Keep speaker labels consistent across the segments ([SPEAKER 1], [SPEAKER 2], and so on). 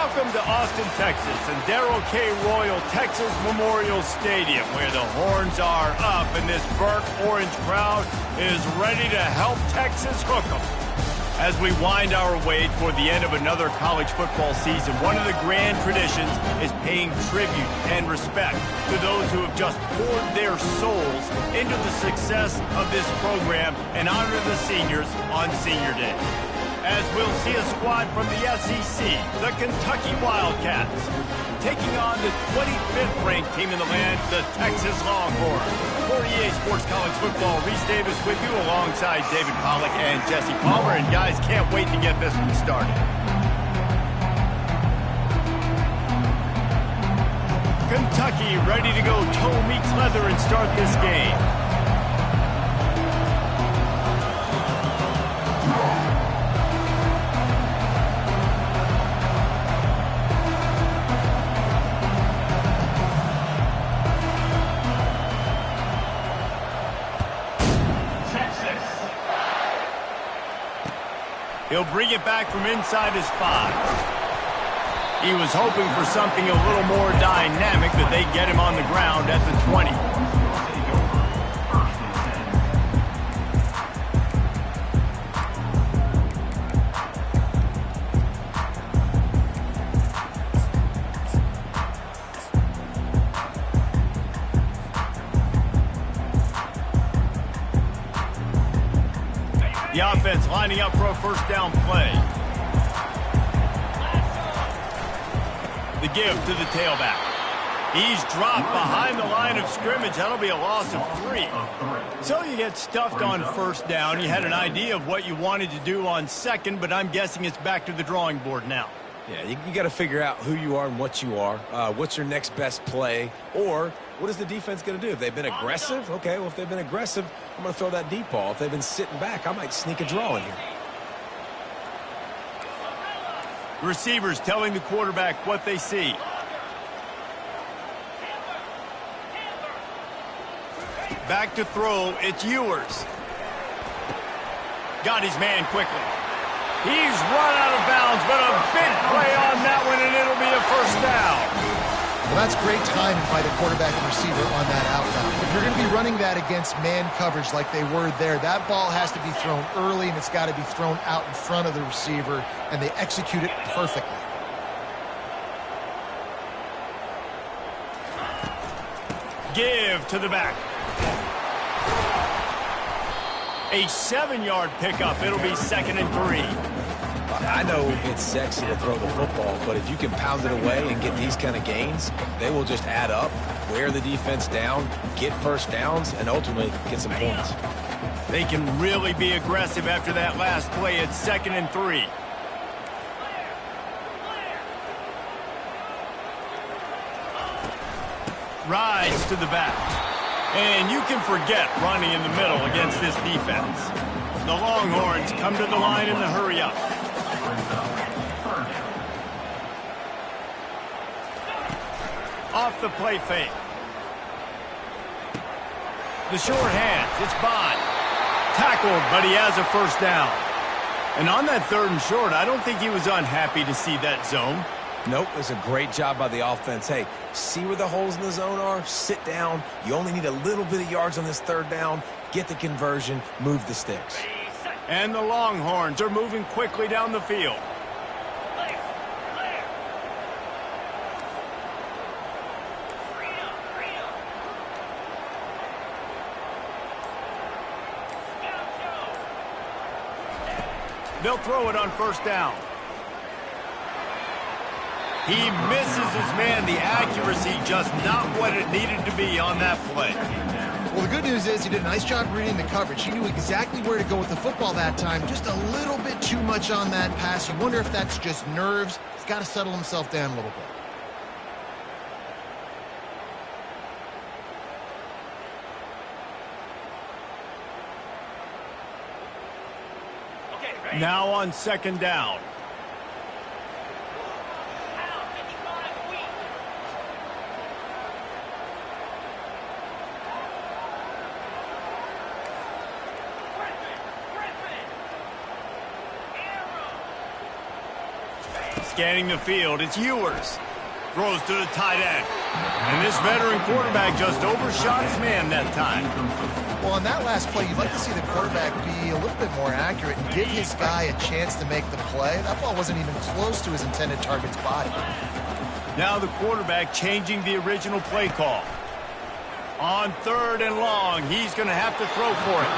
[SPEAKER 1] Welcome to Austin, Texas, and Darrell K. Royal Texas Memorial Stadium, where the horns are up and this burnt orange crowd is ready to help Texas hook 'em. As we wind our way toward the end of another college football season, one of the grand traditions is paying tribute and respect to those who have just poured their souls into the success of this program and honor the seniors on Senior Day. As we'll see a squad from the SEC, the Kentucky Wildcats, taking on the 25th ranked team in the land, the Texas Longhorns. For EA Sports College Football, Reese Davis with you alongside David Pollack and Jesse Palmer. And guys, can't wait to get this one started. Kentucky ready to go toe meets leather and start this game. He'll bring it back from inside his 5. He was hoping for something a little more dynamic, but they get him on the ground at the 20. The offense lining up for a first down play. The give to the tailback. He's dropped behind the line of scrimmage. That'll be a loss of 3. So you get stuffed on first down. You had an idea of what you wanted to do on second, but I'm guessing it's back to the drawing board now.
[SPEAKER 2] Yeah, you got to figure out who you are and what you are. What's your next best play? Or what is the defense going to do? If they've been aggressive, okay, well, if they've been aggressive, I'm going to throw that deep ball. If they've been sitting back, I might sneak a draw in here.
[SPEAKER 1] Receivers telling the quarterback what they see. Back to throw, it's Ewers. Got his man quickly. He's run out of bounds, but a big play on that one, and it'll be a first down.
[SPEAKER 3] Well, that's great timing by the quarterback and receiver on that outbound. If you're going to be running that against man coverage like they were there, that ball has to be thrown early, and it's got to be thrown out in front of the receiver, and they execute it perfectly.
[SPEAKER 1] Give to the back. A 7-yard pickup. It'll be 2nd and 3.
[SPEAKER 2] I know it's sexy to throw the football, but if you can pound it away and get these kind of gains, they will just add up, wear the defense down, get first downs, and ultimately get some points.
[SPEAKER 1] They can really be aggressive after that last play. It's 2nd and 3. Rides to the back. And you can forget running in the middle against this defense. The Longhorns come to the line in the hurry-up. Off the play fake. The short hands, it's Bond. Tackled, but he has a first down. And on that 3rd and short, I don't think he was unhappy to see that zone.
[SPEAKER 2] Nope, it's a great job by the offense. Hey, see where the holes in the zone are? Sit down. You only need a little bit of yards on this 3rd down. Get the conversion, move the sticks.
[SPEAKER 1] And the Longhorns are moving quickly down the field. They'll throw it on first down. He misses his man. The accuracy just not what it needed to be on that play.
[SPEAKER 3] Well, the good news is he did a nice job reading the coverage. He knew exactly where to go with the football that time. Just a little bit too much on that pass. You wonder if that's just nerves. He's got to settle himself down a little bit.
[SPEAKER 1] Now on 2nd down. Scanning the field, it's Ewers. Throws to the tight end. And this veteran quarterback just overshot his man that time.
[SPEAKER 3] Well, on that last play, you'd like to see the quarterback be a little bit more accurate and give his guy a chance to make the play. That ball wasn't even close to his intended target's body.
[SPEAKER 1] Now the quarterback changing the original play call. On 3rd and long, he's going to have to throw for it.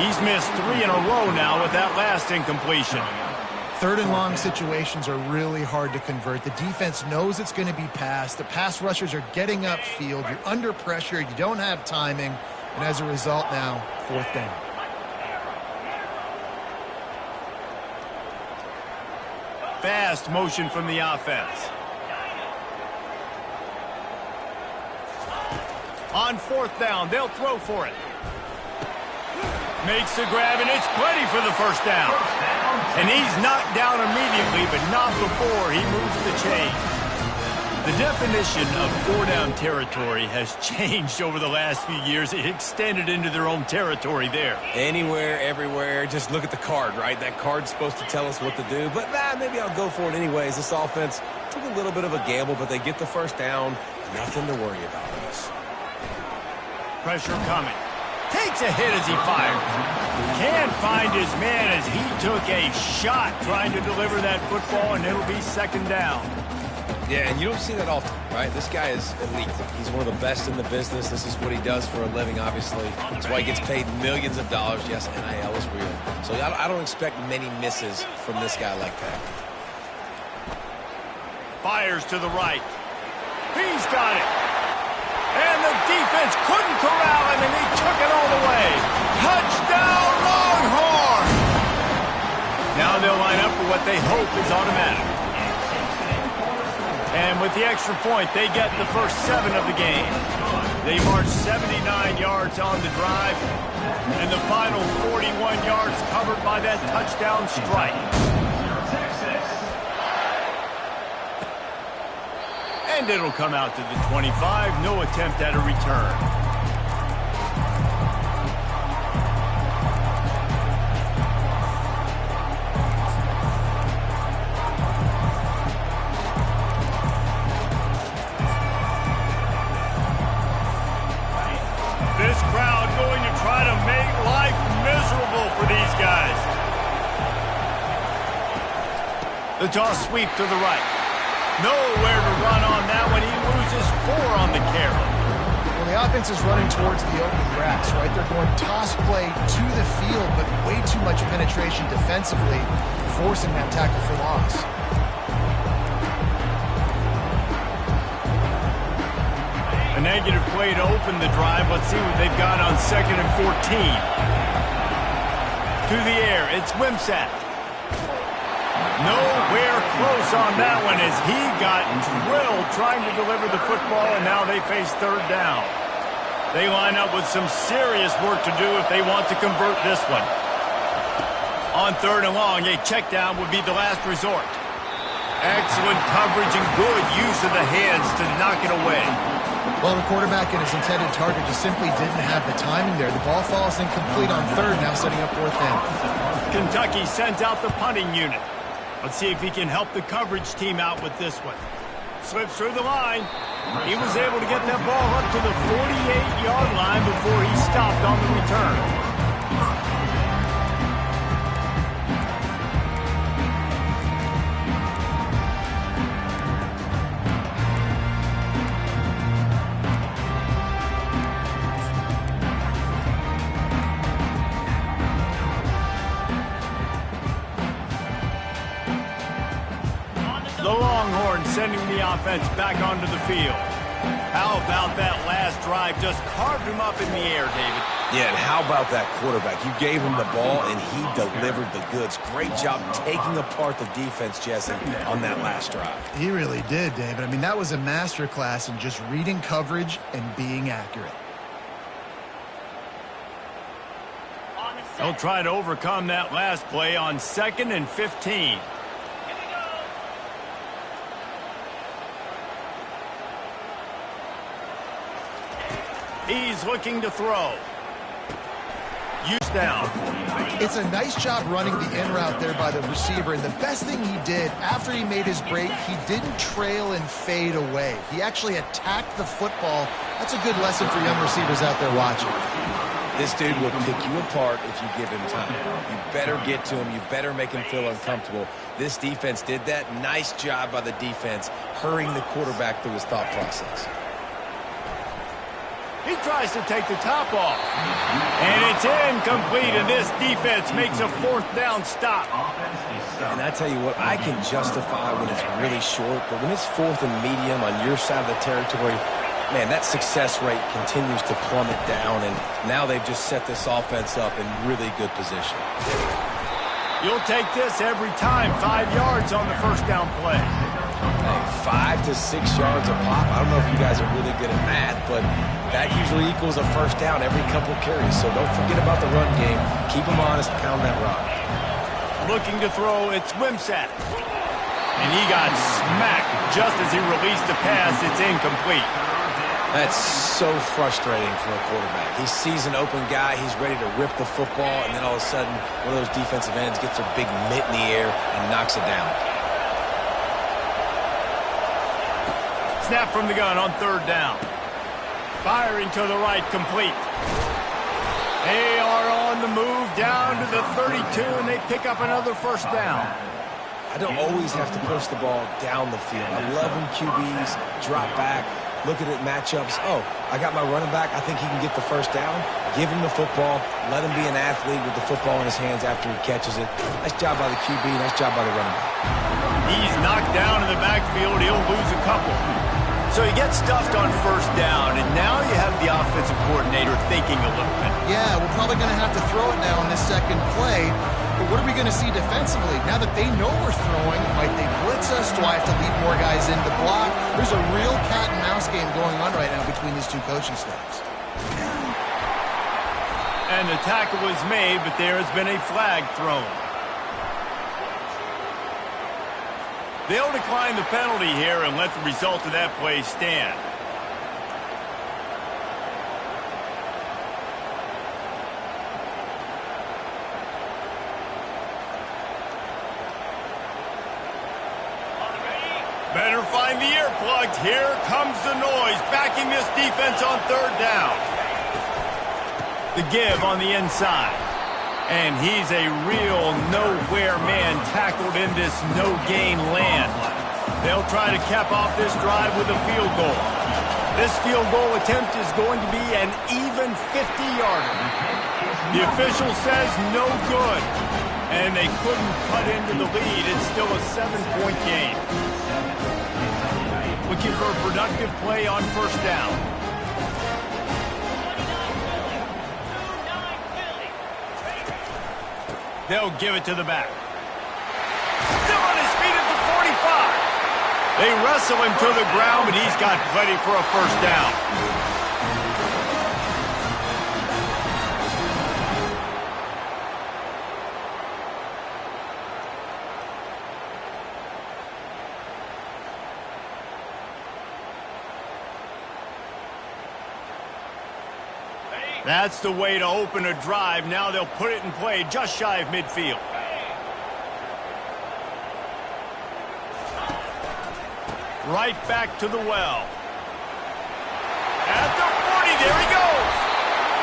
[SPEAKER 1] He's missed 3 in a row now with that last incompletion.
[SPEAKER 3] 3rd and long situations are really hard to convert. The defense knows it's going to be passed. The pass rushers are getting upfield. You're under pressure. You don't have timing. And as a result now, 4th down.
[SPEAKER 1] Fast motion from the offense. On 4th down, they'll throw for it. Makes the grab, and it's plenty for the first down. And he's knocked down immediately, but not before he moves the chain. The definition of 4-down territory has changed over the last few years. It extended into their own territory there.
[SPEAKER 2] Anywhere, everywhere. Just look at the card, right? That card's supposed to tell us what to do. But maybe I'll go for it anyways. This offense took a little bit of a gamble, but they get the first down. Nothing to worry about this.
[SPEAKER 1] Pressure coming. Takes a hit as he fires. Can't find his man as he took a shot trying to deliver that football, and it'll be 2nd down.
[SPEAKER 2] Yeah, and you don't see that often, right? This guy is elite. He's one of the best in the business. This is what he does for a living, obviously. That's why he gets paid millions of dollars. Yes, NIL is real. So I don't expect many misses from this guy like that.
[SPEAKER 1] Fires to the right. He's got it. And the defense couldn't corral him, and he took it all the way. Touchdown, Longhorn! Now they'll line up for what they hope is automatic. And with the extra point, they get the first 7 of the game. They march 79 yards on the drive, and the final 41 yards covered by that touchdown strike. And it'll come out to the 25. No attempt at a return. This crowd going to try to make life miserable for these guys. The toss sweep to the right. Nowhere to run on that one. He loses 4 on the carry.
[SPEAKER 3] Well, the offense is running towards the open grass, right? They're going toss play to the field, but way too much penetration defensively, forcing that tackle for loss.
[SPEAKER 1] A negative play to open the drive. Let's see what they've got on 2nd and 14. To the air, it's Wimsatt. Nowhere close on that one as he got drilled trying to deliver the football, and now they face 3rd down. They line up with some serious work to do if they want to convert this one. On 3rd and long, a check down would be the last resort. Excellent coverage and good use of the hands to knock it away.
[SPEAKER 3] Well, the quarterback and his intended target just simply didn't have the timing there. The ball falls incomplete on 3rd, now setting up 4th down.
[SPEAKER 1] Kentucky sends out the punting unit. Let's see if he can help the coverage team out with this one. Slips through the line. He was able to get that ball up to the 48-yard line before he stopped on the return. The Longhorns sending the offense back onto the field. How about that last drive? Just carved him up in the air, David.
[SPEAKER 2] Yeah, and how about that quarterback? You gave him the ball, and he delivered the goods. Great job taking apart the defense, Jesse, on that last drive.
[SPEAKER 3] He really did, David. I mean, that was a masterclass in just reading coverage and being accurate.
[SPEAKER 1] They'll try to overcome that last play on 2nd and 15. He's looking to throw. Use down.
[SPEAKER 3] It's a nice job running the in route there by the receiver, and the best thing he did after he made his break, he didn't trail and fade away. He actually attacked the football. That's a good lesson for young receivers out there watching.
[SPEAKER 2] This dude will pick you apart if you give him time. You better get to him. You better make him feel uncomfortable. This defense did that. Nice job by the defense, hurrying the quarterback through his thought process.
[SPEAKER 1] He tries to take the top off. And it's incomplete, and this defense makes a 4th down stop.
[SPEAKER 2] And I tell you what, I can justify when it's really short, but when it's 4th and medium on your side of the territory, man, that success rate continues to plummet down, and now they've just set this offense up in really good position.
[SPEAKER 1] You'll take this every time. 5 yards on the 1st down play.
[SPEAKER 2] Hey, 5 to 6 yards a pop. I don't know if you guys are really good at math, but that usually equals a 1st down every couple carries. So don't forget about the run game. Keep them honest, pound that rock.
[SPEAKER 1] Looking to throw, it's Wimsatt. And he got smacked just as he released the pass. It's incomplete.
[SPEAKER 2] That's so frustrating for a quarterback. He sees an open guy, he's ready to rip the football, and then all of a sudden, one of those defensive ends gets their big mitt in the air and knocks it down.
[SPEAKER 1] Snap from the gun on 3rd down. Firing to the right, complete. They are on the move down to the 32, and they pick up another 1st down.
[SPEAKER 2] I don't always have to push the ball down the field. I love when QBs drop back, look at it matchups. Oh, I got my running back. I think he can get the 1st down. Give him the football. Let him be an athlete with the football in his hands after he catches it. Nice job by the QB. Nice job by the running back.
[SPEAKER 1] He's knocked down in the backfield. He'll lose a couple. So he gets stuffed on 1st down, and now you have the offensive coordinator thinking a little bit.
[SPEAKER 3] Yeah, we're probably going to have to throw it now on this 2nd play. But what are we going to see defensively? Now that they know we're throwing, might they blitz us? Do I have to lead more guys in to block? There's a real cat and mouse game going on right now between these two coaching staffs.
[SPEAKER 1] And the tackle was made, but there has been a flag thrown. They'll decline the penalty here and let the result of that play stand. Better find the earplugs. Here comes the noise, backing this defense on 3rd down. The give on the inside. And he's a real nowhere man tackled in this no-gain land. They'll try to cap off this drive with a field goal. This field goal attempt is going to be an even 50-yarder. The official says no good. And they couldn't cut into the lead. It's still a 7-point game. Looking for a productive play on 1st down. They'll give it to the back. Still on his feet at the 45. They wrestle him to the ground, but he's got plenty for a 1st down. That's the way to open a drive. Now they'll put it in play just shy of midfield. Right back to the well. At the 40, there he goes.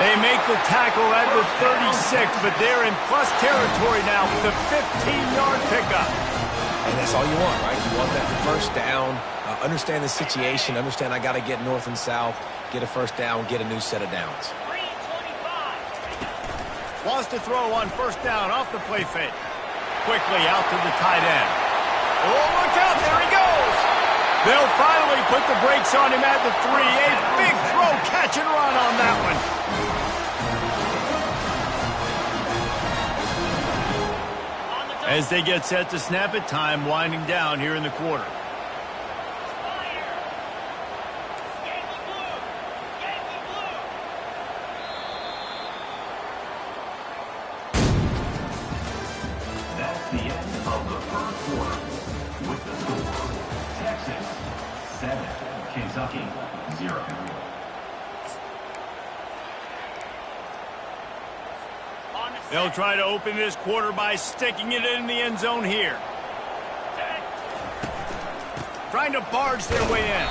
[SPEAKER 1] They make the tackle at the 36, but they're in plus territory now with a 15-yard pickup.
[SPEAKER 2] And that's all you want, right? You want that 1st down, understand the situation, understand I got to get north and south, get a 1st down, get a new set of downs.
[SPEAKER 1] Wants to throw on 1st down off the play fake. Quickly out to the tight end. Oh, look out, there he goes. They'll finally put the brakes on him at the 3. A big throw, catch and run on that one. As they get set to snap it, time winding down here in the quarter.
[SPEAKER 4] That's the end of the 1st quarter. With the score, Texas 7, Kentucky 0.
[SPEAKER 1] They'll try to open this quarter by sticking it in the end zone here. Trying to barge their way in.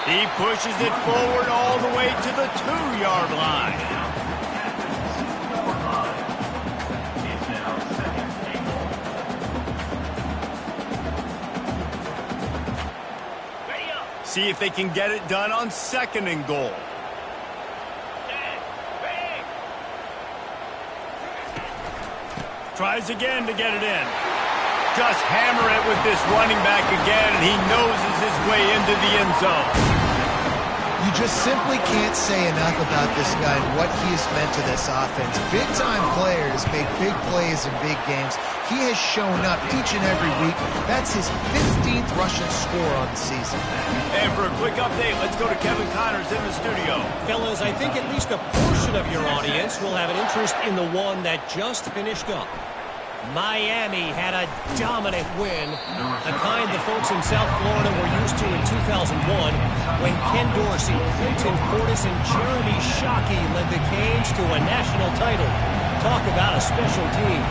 [SPEAKER 1] He pushes it forward all the way to the 2-yard line.
[SPEAKER 4] It's now second and goal.
[SPEAKER 1] See if they can get it done on 2nd and goal. Tries again to get it in. Just hammer it with this running back again, and he noses his way into the end zone.
[SPEAKER 3] You just simply can't say enough about this guy and what he has meant to this offense. Big-time players make big plays in big games. He has shown up each and every week. That's his 15th rushing score on the season.
[SPEAKER 1] And for a quick update, let's go to Kevin Connors in the studio.
[SPEAKER 5] Fellas, I think at least a portion of your audience will have an interest in the one that just finished up. Miami had a dominant win, the kind the folks in South Florida were used to in 2001 when Ken Dorsey, Clinton Portis, and Jeremy Shockey led the Canes to a national title. Talk about a special team.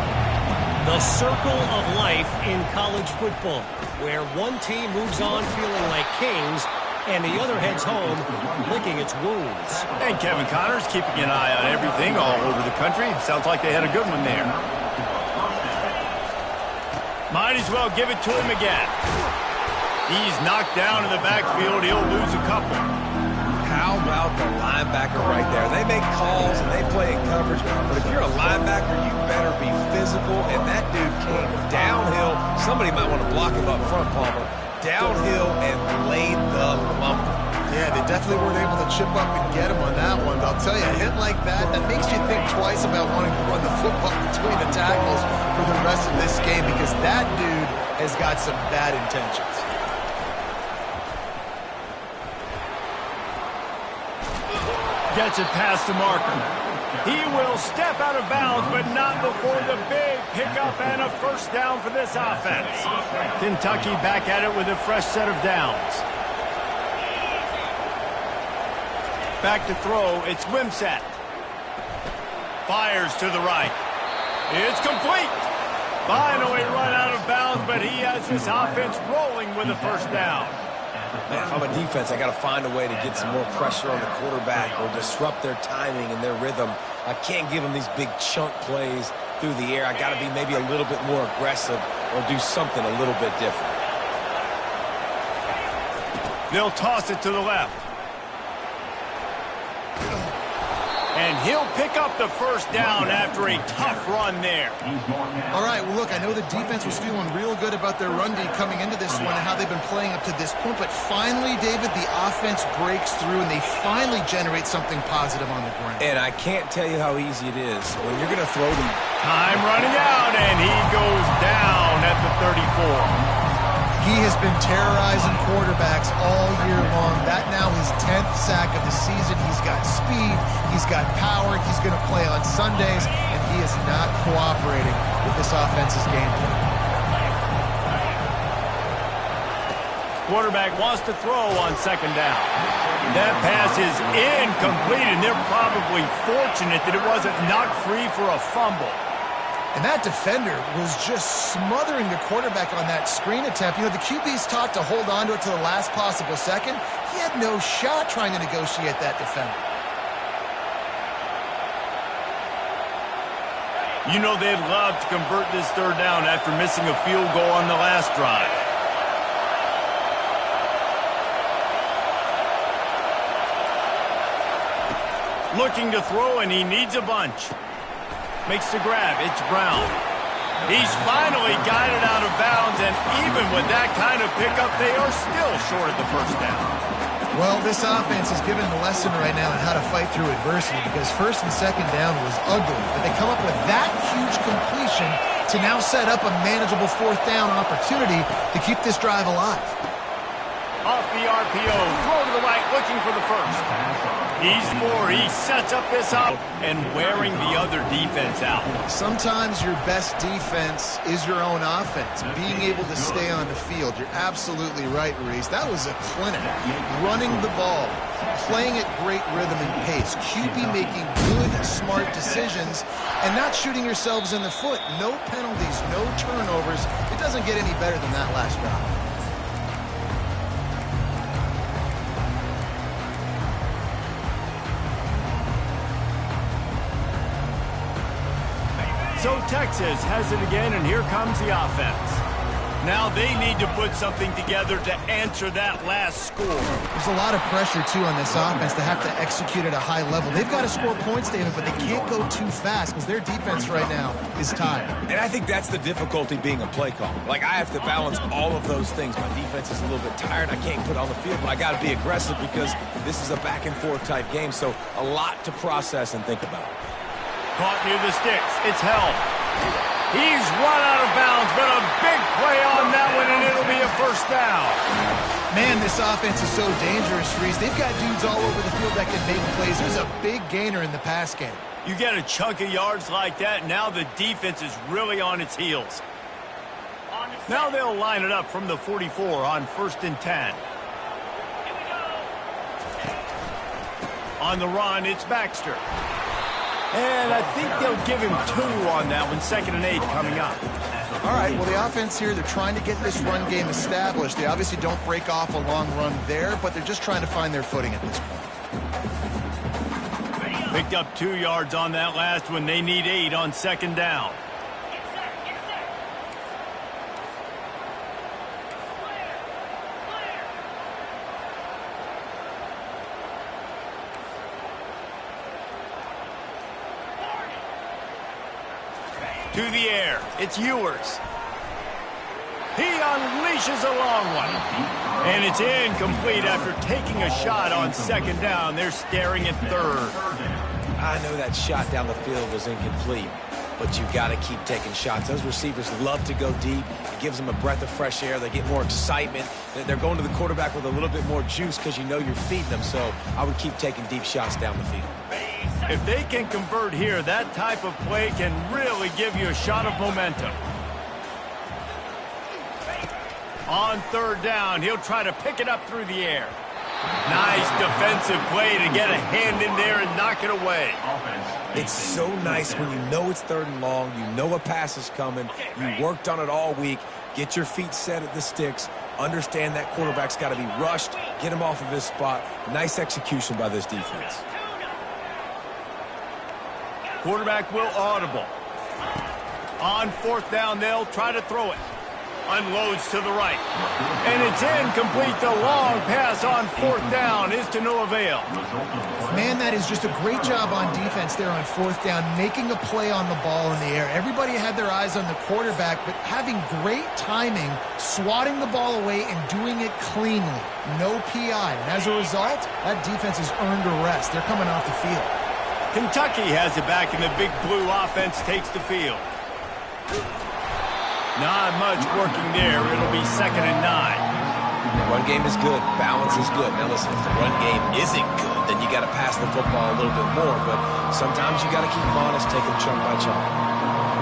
[SPEAKER 5] The circle of life in college football, where one team moves on feeling like kings and the other heads home licking its wounds.
[SPEAKER 1] And Kevin Connors keeping an eye on everything all over the country. Sounds like they had a good one there. Might as well give it to him again. He's knocked down in the backfield. He'll lose a couple.
[SPEAKER 2] How about the linebacker right there? They make calls and they play in coverage, but if you're a linebacker, you better be physical, and that dude came downhill. Somebody might want to block him up front, Palmer. Downhill and laid the lumber.
[SPEAKER 3] Yeah, they definitely weren't able to chip up and get him on that one. But I'll tell you, a hit like that makes you think twice about wanting to run the football between the tackles for the rest of this game, because that dude has got some bad intentions.
[SPEAKER 1] Gets it past the marker. He will step out of bounds, but not before the big pickup and a first down for this offense. Kentucky back at it with a fresh set of downs. Back to throw, it's Wimsatt. Fires to the right. It's complete. Finally run out of bounds, but he has his offense rolling with a first down.
[SPEAKER 2] Man, if I'm a defense, I got to find a way to get some more pressure on the quarterback or disrupt their timing and their rhythm. I can't give them these big chunk plays through the air. I got to be maybe a little bit more aggressive or do something a little bit different.
[SPEAKER 1] They'll toss it to the left. And he'll pick up the first down after a tough run there.
[SPEAKER 3] All right, well, look, I know the defense was feeling real good about their run D coming into this one and how they've been playing up to this point, but finally, David, the offense breaks through and they finally generate something positive on the ground.
[SPEAKER 2] And I can't tell you how easy it is when you're going to throw them.
[SPEAKER 1] Time running out, and he goes down at the 34.
[SPEAKER 3] He has been terrorizing quarterbacks all year long. That now his 10th sack of the season. He's got speed. He's got power. He's going to play on Sundays, and he is not cooperating with this offense's game plan.
[SPEAKER 1] Quarterback wants to throw on second down. That pass is incomplete, and they're probably fortunate that it wasn't knocked free for a fumble.
[SPEAKER 3] And that defender was just smothering the quarterback on that screen attempt. You know, the QB's taught to hold on to it to the last possible second. He had no shot trying to negotiate that defender.
[SPEAKER 1] You know they'd love to convert this third down after missing a field goal on the last drive. Looking to throw, and he needs a bunch. Makes the grab. It's Brown. He's finally got it out of bounds, and even with that kind of pickup, they are still short of the first down.
[SPEAKER 3] Well, this offense is given a lesson right now on how to fight through adversity, because first and second down was ugly, but they come up with that huge completion to now set up a manageable fourth down opportunity to keep this drive alive.
[SPEAKER 1] Off the RPO, throw to the right, looking for the first. He sets up this up and wearing the other defense out.
[SPEAKER 3] Sometimes your best defense is your own offense, being able to stay on the field. You're absolutely right, Reese. That was a clinic. Running the ball, playing at great rhythm and pace. QB making good, smart decisions and not shooting yourselves in the foot. No penalties, no turnovers. It doesn't get any better than that last drive.
[SPEAKER 1] So Texas has it again, and here comes the offense. Now they need to put something together to answer that last score.
[SPEAKER 3] There's a lot of pressure, too, on this offense to have to execute at a high level. They've got to score points, David, but they can't go too fast because their defense right now is tired.
[SPEAKER 2] And I think that's the difficulty being a play caller. Like, I have to balance all of those things. My defense is a little bit tired. I can't put on the field, but I got to be aggressive because this is a back-and-forth type game. So a lot to process and think about.
[SPEAKER 1] Caught near the sticks. It's held. He's run out of bounds, but a big play on that one, and it'll be a first down.
[SPEAKER 3] Man, this offense is so dangerous, Reese. They've got dudes all over the field that can make plays. There's a big gainer in the pass game.
[SPEAKER 1] You get a chunk of yards like that, now the defense is really on its heels. Now they'll line it up from the 44 on 1st and 10. On the run, it's Baxter. And I think they'll give him 2 on that one, 2nd and 8 coming up.
[SPEAKER 3] All right, well, the offense here, they're trying to get this run game established. They obviously don't break off a long run there, but they're just trying to find their footing at this point.
[SPEAKER 1] Picked up 2 yards on that last one. They need 8 on 2nd down. To the air, it's Ewers. He unleashes a long one. And it's incomplete after taking a shot on 2nd down. They're staring at 3rd.
[SPEAKER 2] I know that shot down the field was incomplete, but you got to keep taking shots. Those receivers love to go deep. It gives them a breath of fresh air. They get more excitement. They're going to the quarterback with a little bit more juice because you know you're feeding them. So I would keep taking deep shots down the field.
[SPEAKER 1] If they can convert here, that type of play can really give you a shot of momentum. On 3rd down, he'll try to pick it up through the air. Nice defensive play to get a hand in there and knock it away.
[SPEAKER 2] It's so nice when you know it's 3rd and long, you know a pass is coming, you worked on it all week, get your feet set at the sticks, understand that quarterback's got to be rushed, get him off of his spot. Nice execution by this defense.
[SPEAKER 1] Quarterback will audible. On 4th down, they'll try to throw it. Unloads to the right. And it's incomplete. The long pass on 4th down is to no avail.
[SPEAKER 3] Man, that is just a great job on defense there on 4th down, making a play on the ball in the air. Everybody had their eyes on the quarterback, but having great timing, swatting the ball away and doing it cleanly. No PI. And as a result, that defense has earned a rest. They're coming off the field.
[SPEAKER 1] Kentucky has it back, and the big blue offense takes the field. Not much working there. It'll be 2nd and 9.
[SPEAKER 2] Run game is good. Balance is good. Now listen, if the run game isn't good, then you got to pass the football a little bit more. But sometimes you got to keep them honest, take them chunk by chunk.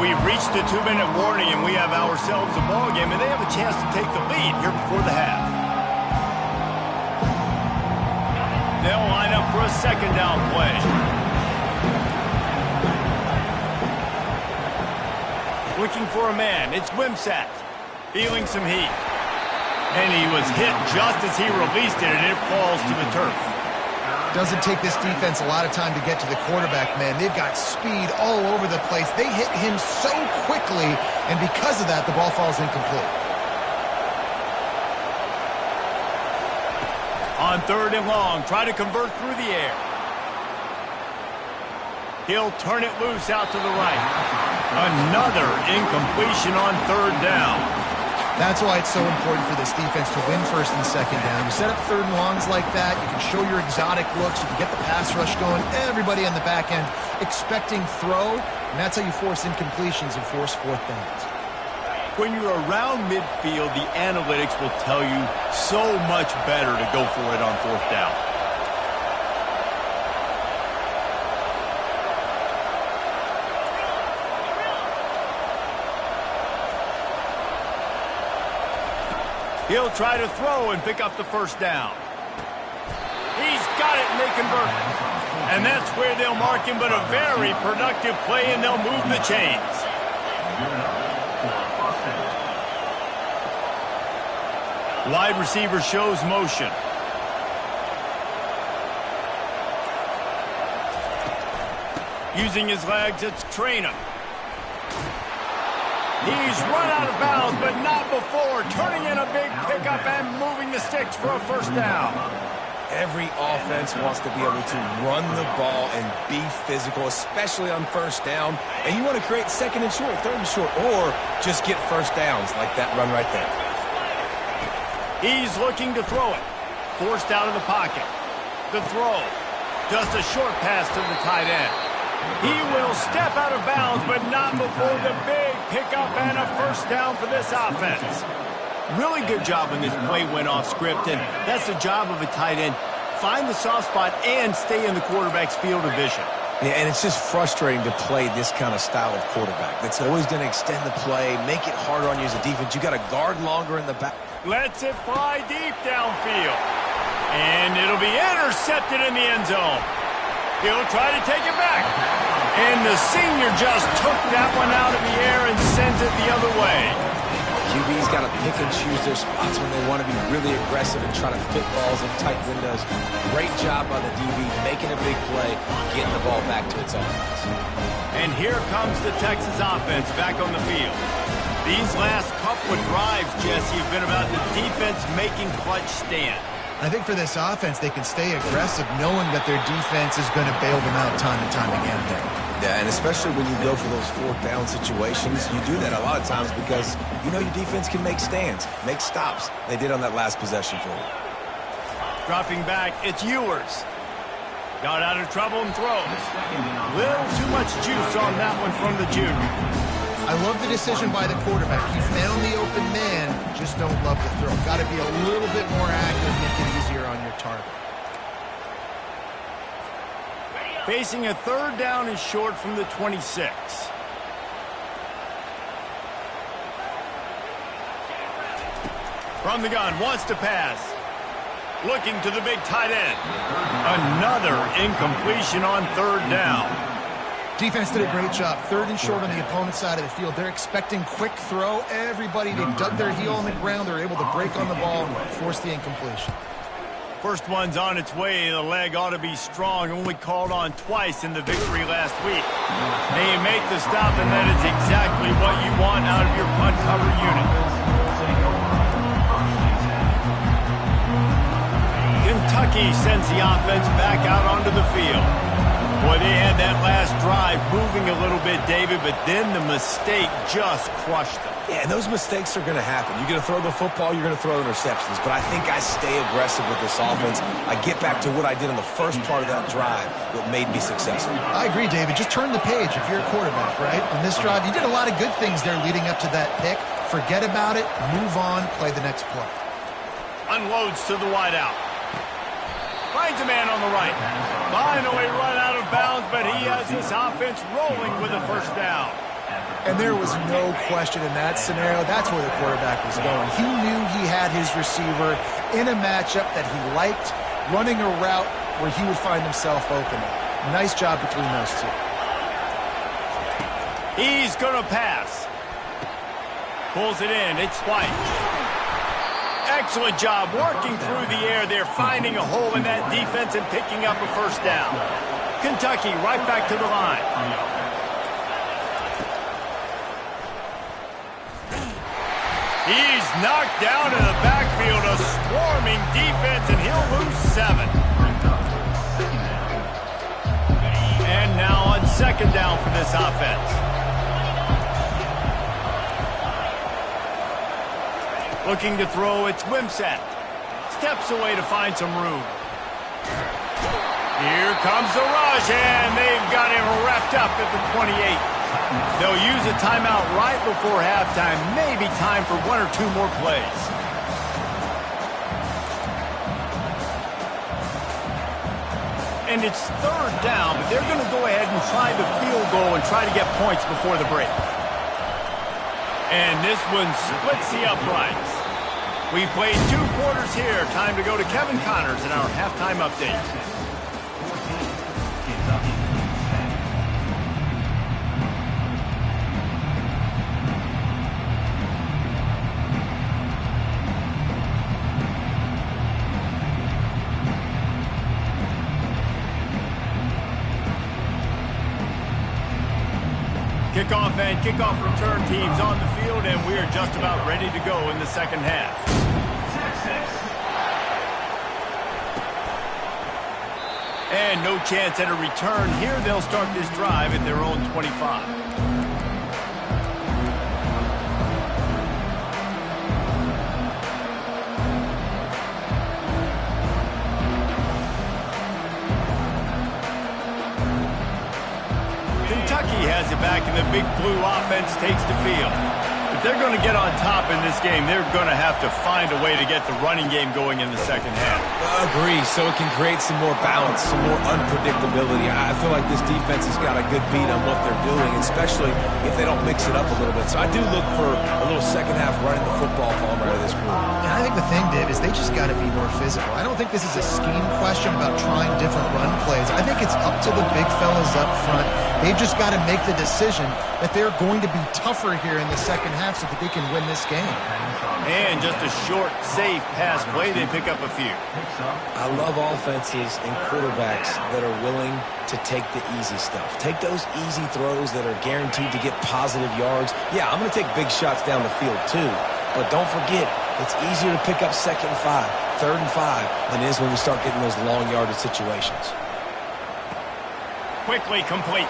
[SPEAKER 1] We've reached the 2-minute warning, and we have ourselves a ball game, and they have a chance to take the lead here before the half. They'll line up for a 2nd down play. Looking for a man. It's Wimsatt. Feeling some heat. And he was hit just as he released it, and it falls to the turf.
[SPEAKER 3] Doesn't take this defense a lot of time to get to the quarterback, man. They've got speed all over the place. They hit him so quickly, and because of that, the ball falls incomplete.
[SPEAKER 1] On 3rd and long, try to convert through the air. He'll turn it loose out to the right. Another incompletion on 3rd down.
[SPEAKER 3] That's why it's so important for this defense to win 1st and 2nd down. You set up 3rd and longs like that, you can show your exotic looks, you can get the pass rush going, everybody on the back end expecting throw, and that's how you force incompletions and force 4th downs.
[SPEAKER 1] When you're around midfield, the analytics will tell you so much better to go for it on 4th down. He'll try to throw and pick up the first down. He's got it, and they convert. And that's where they'll mark him, but a very productive play, and they'll move the chains. Wide receiver shows motion. Using his legs, it's Traynor. He's run out of bounds, but not before. Turning in a big pickup and moving the sticks for a first down.
[SPEAKER 2] Every offense wants to be able to run the ball and be physical, especially on first down. And you want to create second and short, third and short, or just get first downs like that run right there.
[SPEAKER 1] He's looking to throw it. Forced out of the pocket. The throw. Just a short pass to the tight end. He will step out of bounds, but not before the big pickup and a first down for this offense. Really good job when this play went off script, and that's the job of a tight end. Find the soft spot and stay in the quarterback's field of vision.
[SPEAKER 2] Yeah, and it's just frustrating to play this kind of style of quarterback. That's always going to extend the play, make it harder on you as a defense. You got to guard longer in the back.
[SPEAKER 1] Lets it fly deep downfield. And it'll be intercepted in the end zone. He'll try to take it back. And the senior just took that one out of the air and sends it the other way.
[SPEAKER 2] QB's got to pick and choose their spots when they want to be really aggressive and try to fit balls in tight windows. Great job by the DB, making a big play, getting the ball back to its offense.
[SPEAKER 1] And here comes the Texas offense back on the field. These last couple of drives, Jesse, have been about the defense making clutch stand.
[SPEAKER 3] I think for this offense, they can stay aggressive knowing that their defense is going to bail them out time and time again there.
[SPEAKER 2] Yeah, and especially when you go for those fourth down situations, you do that a lot of times because you know your defense can make stands, make stops. They did on that last possession for you.
[SPEAKER 1] Dropping back, it's Ewers. Got out of trouble and throws. Little too much juice on that one from the junior.
[SPEAKER 3] I love the decision by the quarterback. He found the open man, just don't love the throw. Got to be a little bit more active, make it easier on your target.
[SPEAKER 1] Facing a third down and short from the 26. From the gun, wants to pass. Looking to the big tight end. Another incompletion on third down.
[SPEAKER 3] Defense did a great job. Third and short on the opponent's side of the field. They're expecting quick throw. Everybody, they dug their heel on the ground. They're able to break on the ball and force the incompletion.
[SPEAKER 1] First one's on its way. The leg ought to be strong. Only called on twice in the victory last week. And you make the stop, and that is exactly what you want out of your punt cover unit. Kentucky sends the offense back out onto the field. Boy, they had that last drive moving a little bit, David, but then the mistake just crushed them.
[SPEAKER 2] Yeah, and those mistakes are going to happen. You're going to throw the football, you're going to throw interceptions. But I think I stay aggressive with this offense. I get back to what I did on the first part of that drive that made me successful.
[SPEAKER 3] I agree, David. Just turn the page if you're a quarterback, right? On this drive, you did a lot of good things there leading up to that pick. Forget about it, move on, play the next play.
[SPEAKER 1] Unloads to the wideout. Finds a man on the right. Finally run out of bounds, but he has this offense rolling with a first down.
[SPEAKER 3] And there was no question in that scenario. That's where the quarterback was going. He knew he had his receiver in a matchup that he liked, running a route where he would find himself open. Nice job between those two.
[SPEAKER 1] He's going to pass. Pulls it in. It's White. Excellent job working through the air there, finding a hole in that defense and picking up a first down. Kentucky right back to the line. He's knocked down in the backfield, a swarming defense, and he'll lose 7. And now on second down for this offense. Looking to throw, it's Wimsatt. Steps away to find some room. Here comes the rush, and they've got him wrapped up at the 28. They'll use a timeout right before halftime. Maybe time for 1 or 2 more plays. And it's third down, but they're going to go ahead and try the field goal and try to get points before the break. And this one splits the uprights. We've played 2 quarters here. Time to go to Kevin Connors in our halftime update. Kickoff and kickoff return teams on the field, and we are just about ready to go in the second half. And no chance at a return here. They'll start this drive at their own 25. Kentucky has it back, and the Big Blue offense takes the field. If they're going to get on top in this game, they're going to have to find a way to get the running game going in the second half.
[SPEAKER 2] Agree, so it can create some more balance, some more unpredictability. I feel like this defense has got a good beat on what they're doing, especially if they don't mix it up a little bit. So I do look for a little second half running the football from out of this group.
[SPEAKER 3] And I think the thing, Dave, is they just got to be more physical. I don't think this is a scheme question about trying different run plays. I think it's up to the big fellas up front. They've just got to make the decision that they're going to be tougher here in the second half so that they can win this game.
[SPEAKER 1] And just a short, safe pass play, they pick up a few.
[SPEAKER 2] I love offenses and quarterbacks that are willing to take the easy stuff. Take those easy throws that are guaranteed to get positive yards. Yeah, I'm going to take big shots down the field too. But don't forget, it's easier to pick up 2nd and 5, 3rd and 5 than it is when we start getting those long yardage situations.
[SPEAKER 1] Quickly complete.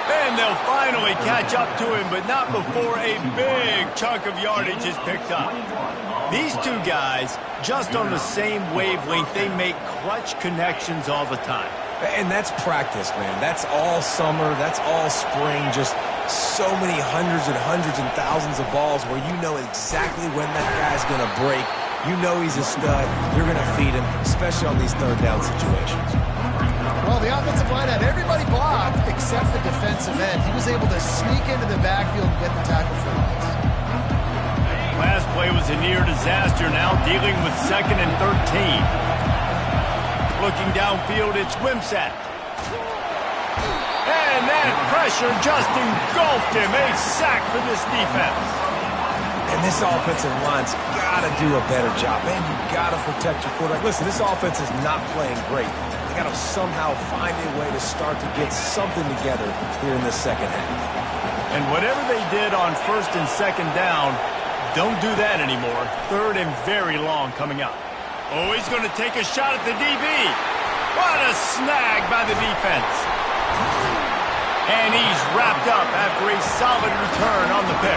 [SPEAKER 1] And they'll finally catch up to him, but not before a big chunk of yardage is picked up. These 2 guys, just on the same wavelength, they make clutch connections all the time.
[SPEAKER 2] And that's practice, man. That's all summer. That's all spring. Just so many hundreds and thousands of balls where you know exactly when that guy's going to break. You know he's a stud. You're going to feed him, especially on these 3rd down situations.
[SPEAKER 3] Well, the offensive line had everybody blocked except the defensive end. He was able to sneak into the backfield and get the tackle for loss.
[SPEAKER 1] Last play was a near disaster, now dealing with 2nd and 13. Looking downfield, it's Wimsatt. And that pressure just engulfed him. A sack for this defense.
[SPEAKER 2] And this offensive line's got to do a better job. Man, you got to protect your quarterback. Listen, this offense is not playing great. They got to somehow find a way to start to get something together here in the second half.
[SPEAKER 1] And whatever they did on 1st and 2nd down, don't do that anymore. 3rd and very long coming up. Oh, he's going to take a shot at the DB. What a snag by the defense. And he's wrapped up after a solid return on the pick.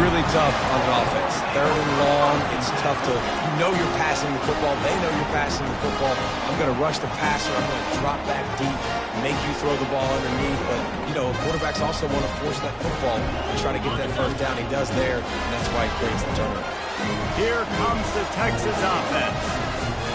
[SPEAKER 2] Really tough on an offense. 3rd and long, it's tough to, you know you're passing the football. They know you're passing the football. I'm going to rush the passer. I'm going to drop back deep, make you throw the ball underneath. But, you know, quarterbacks also want to force that football and try to get that 1st down. He does there, and that's why he creates the turnover.
[SPEAKER 1] Here comes the Texas offense.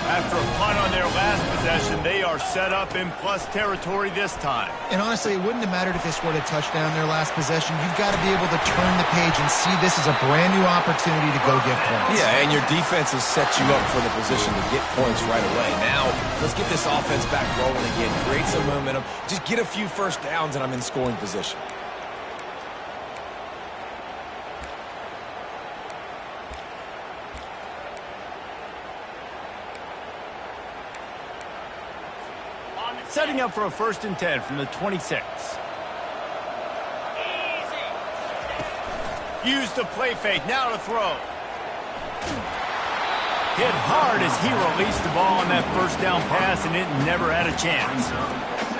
[SPEAKER 1] After a punt on their last possession, they are set up in plus territory this time.
[SPEAKER 3] And honestly, it wouldn't have mattered if they scored a touchdown their last possession. You've got to be able to turn the page and see this as a brand new opportunity to go get points.
[SPEAKER 2] Yeah, and your defense has set you up for the position to get points right away. Now, let's get this offense back rolling again, create some momentum, just get a few 1st downs, and I'm in scoring position.
[SPEAKER 1] Setting up for a 1st and 10 from the 26. Use the play fake, now to throw. Hit hard as he released the ball on that 1st down pass, and it never had a chance.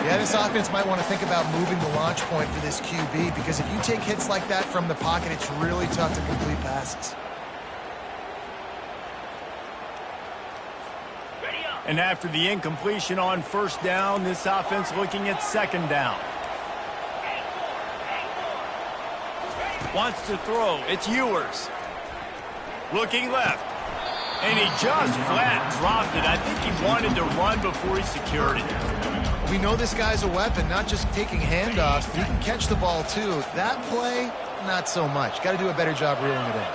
[SPEAKER 3] Yeah, this offense might want to think about moving the launch point for this QB, because if you take hits like that from the pocket, it's really tough to complete passes.
[SPEAKER 1] And after the incompletion on 1st down, this offense looking at 2nd down. Wants to throw. It's Ewers. Looking left. And he just flat dropped it. I think he wanted to run before he secured it.
[SPEAKER 3] We know this guy's a weapon, not just taking handoffs, but he can catch the ball too. That play, not so much. Got to do a better job reeling it in.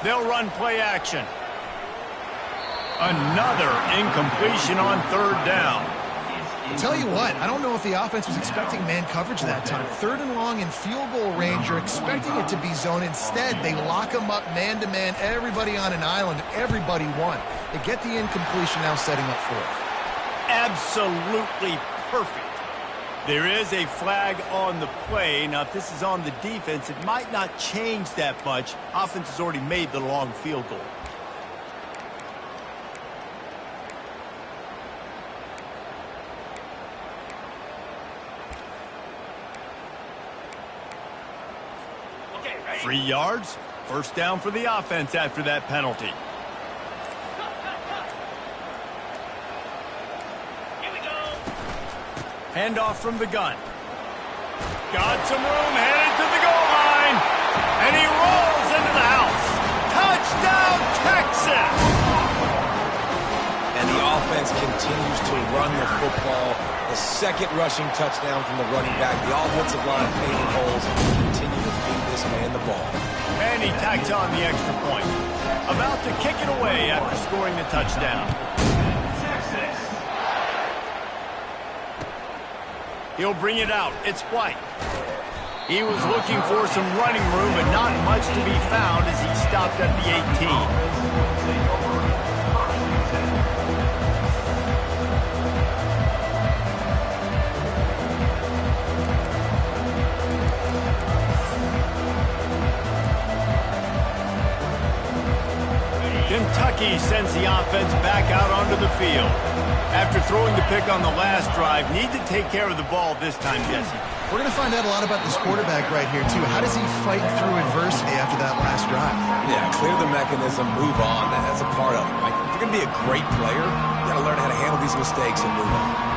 [SPEAKER 1] They'll run play action. Another incompletion on third down.
[SPEAKER 3] I'll tell you what, I don't know if the offense was expecting man coverage that time. 3rd and long in field goal range, you're expecting it to be zone. Instead, they lock them up man-to-man, everybody on an island, everybody won. They get the incompletion, now setting up 4th.
[SPEAKER 1] Absolutely perfect. There is a flag on the play. Now, if this is on the defense, it might not change that much. Offense has already made the long field goal.
[SPEAKER 5] Okay, ready?
[SPEAKER 1] 3 yards. First down for the offense after that penalty. Handoff from the gun. Got some room, headed to the goal line. And he rolls into the house. Touchdown, Texas!
[SPEAKER 2] And the offense continues to run the football. The second rushing touchdown from the running back. The offensive line painting holes and continue to feed this man the ball.
[SPEAKER 1] And he tacks on the extra point. About to kick it away after scoring the touchdown. He'll bring it out. It's White. He was looking for some running room, but not much to be found as he stopped at the 18. Kentucky sends the offense back out onto the field. After throwing the pick on the last drive, need to take care of the ball this time, Jesse.
[SPEAKER 3] We're going to find out a lot about this quarterback right here, too. How does he fight through adversity after that last drive?
[SPEAKER 2] Yeah, clear the mechanism, move on. That's a part of it. Like, if you're going to be a great player, you got to learn how to handle these mistakes and move on.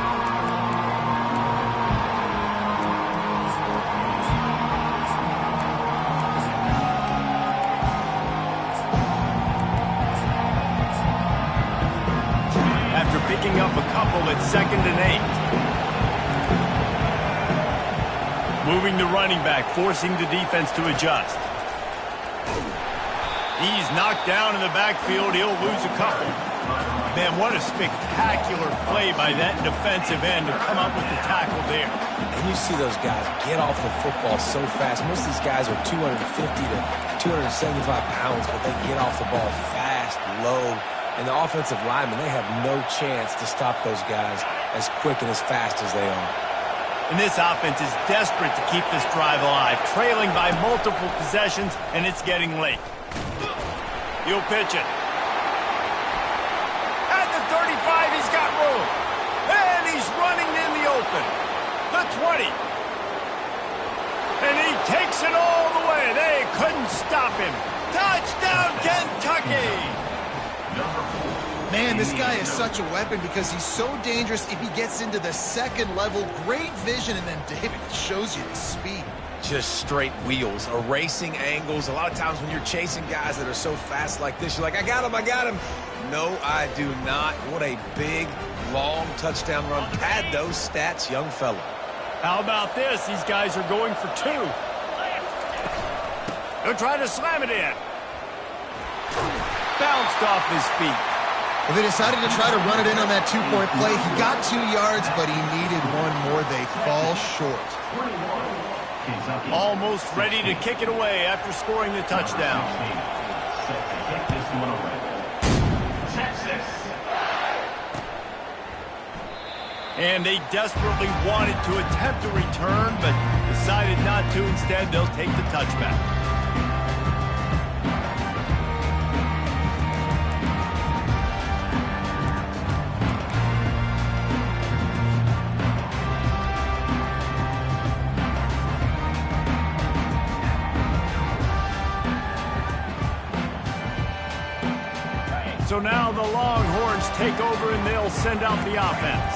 [SPEAKER 1] Picking up a couple at 2nd and 8. Moving the running back, forcing the defense to adjust. He's knocked down in the backfield. He'll lose a couple. Man, what a spectacular play by that defensive end to come up with the tackle there.
[SPEAKER 2] And you see those guys get off the football so fast. Most of these guys are 250 to 275 pounds, but they get off the ball fast, low. And the offensive linemen, they have no chance to stop those guys as quick and as fast as they are.
[SPEAKER 1] And this offense is desperate to keep this drive alive, trailing by multiple possessions, and it's getting late. He'll pitch it. At the 35, he's got room. And he's running in the open. The 20. And he takes it all the way. They couldn't stop him. Touchdown, Kentucky!
[SPEAKER 3] Man, this guy is such a weapon because he's so dangerous if he gets into the second level. Great vision, and then David shows you the speed.
[SPEAKER 2] Just straight wheels, erasing angles. A lot of times when you're chasing guys that are so fast like this, you're like, I got him, I got him. No, I do not. What a big, long touchdown run. Pad those stats, young fella.
[SPEAKER 1] How about this? These guys are going for 2. They'll try to slam it in. Bounced off his feet.
[SPEAKER 3] Well, they decided to try to run it in on that 2-point play. He got 2 yards, but he needed 1 more. They fall short.
[SPEAKER 1] Almost ready to kick it away after scoring the touchdown. And they desperately wanted to attempt a return, but decided not to. Instead, they'll take the touchback. So now the Longhorns take over and they'll send out the offense.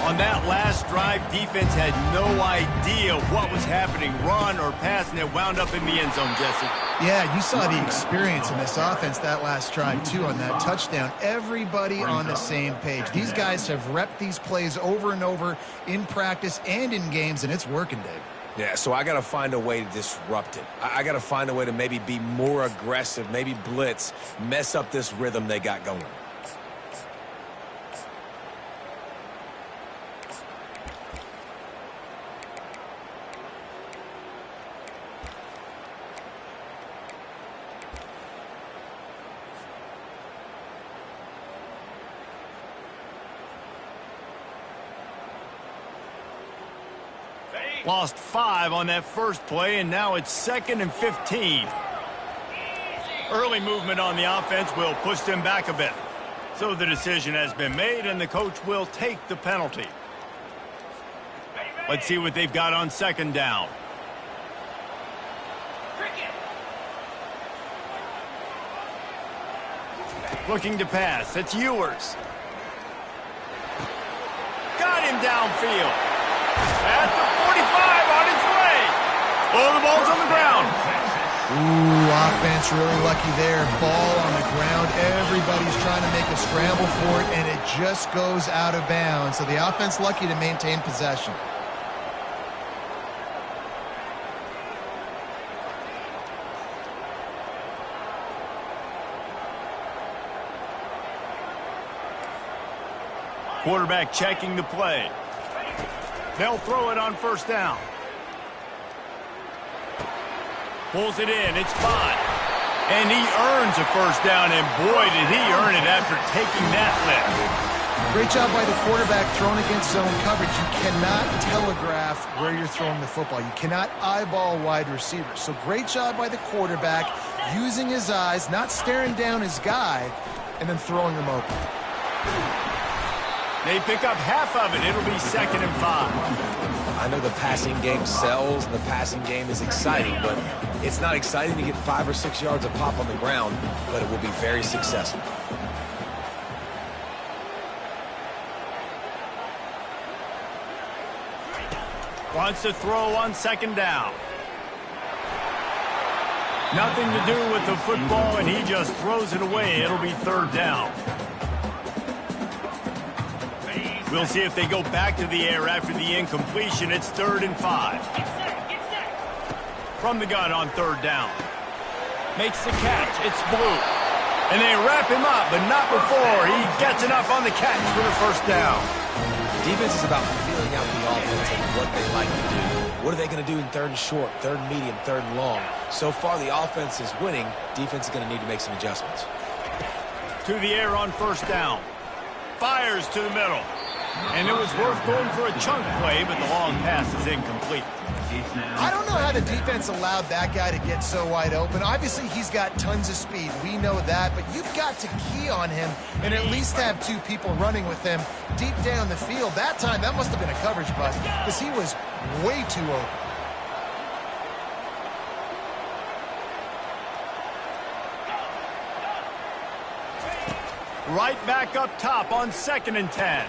[SPEAKER 1] On that last drive, defense had no idea what was happening, run or pass, and it wound up in the end zone, Jesse.
[SPEAKER 3] Yeah, you saw the experience in this offense that last drive, too, on that touchdown. Everybody on the same page. These guys have repped these plays over and over in practice and in games, and it's working, Dave.
[SPEAKER 2] Yeah, so I got to find a way to disrupt it. I got to find a way to maybe be more aggressive, maybe blitz, mess up this rhythm they got going.
[SPEAKER 1] Lost 5 on that first play, and now it's 2nd and 15. Early movement on the offense will push them back a bit. So the decision has been made, and the coach will take the penalty. Let's see what they've got on 2nd down. Looking to pass. It's Ewers. Got him downfield. At the 45, on its way. Oh, the ball's on the ground.
[SPEAKER 3] Ooh, offense really lucky there. Ball on the ground. Everybody's trying to make a scramble for it, and it just goes out of bounds. So the offense lucky to maintain possession.
[SPEAKER 1] Quarterback checking the play. They'll throw it on 1st down. Pulls it in. It's Bott. And he earns a 1st down, and boy, did he earn it after taking that lift.
[SPEAKER 3] Great job by the quarterback throwing against zone coverage. You cannot telegraph where you're throwing the football. You cannot eyeball wide receivers. So great job by the quarterback using his eyes, not staring down his guy, and then throwing him open.
[SPEAKER 1] They pick up half of it. It'll be 2nd and 5.
[SPEAKER 2] I know the passing game sells, and the passing game is exciting, but it's not exciting to get 5 or 6 yards of pop on the ground, but it will be very successful.
[SPEAKER 1] Wants to throw on 2nd down. Nothing to do with the football, and he just throws it away. It'll be 3rd down. We'll see if they go back to the air after the incompletion. It's 3rd and 5. From the gun on 3rd down. Makes the catch. It's Blue. And they wrap him up, but not before he gets enough on the catch for the 1st down.
[SPEAKER 2] Defense is about feeling out the offense and what they like to do. What are they going to do in 3rd and short, 3rd and medium, 3rd and long? So far, the offense is winning. Defense is going to need to make some adjustments.
[SPEAKER 1] To the air on 1st down. Fires to the middle. And it was worth going for a chunk play, but the long pass is incomplete.
[SPEAKER 3] I don't know how the defense allowed that guy to get so wide open. Obviously, he's got tons of speed. We know that, but you've got to key on him and at least have 2 people running with him deep down the field. That time, that must have been a coverage bust because he was way too open.
[SPEAKER 1] Right back up top on 2nd and 10.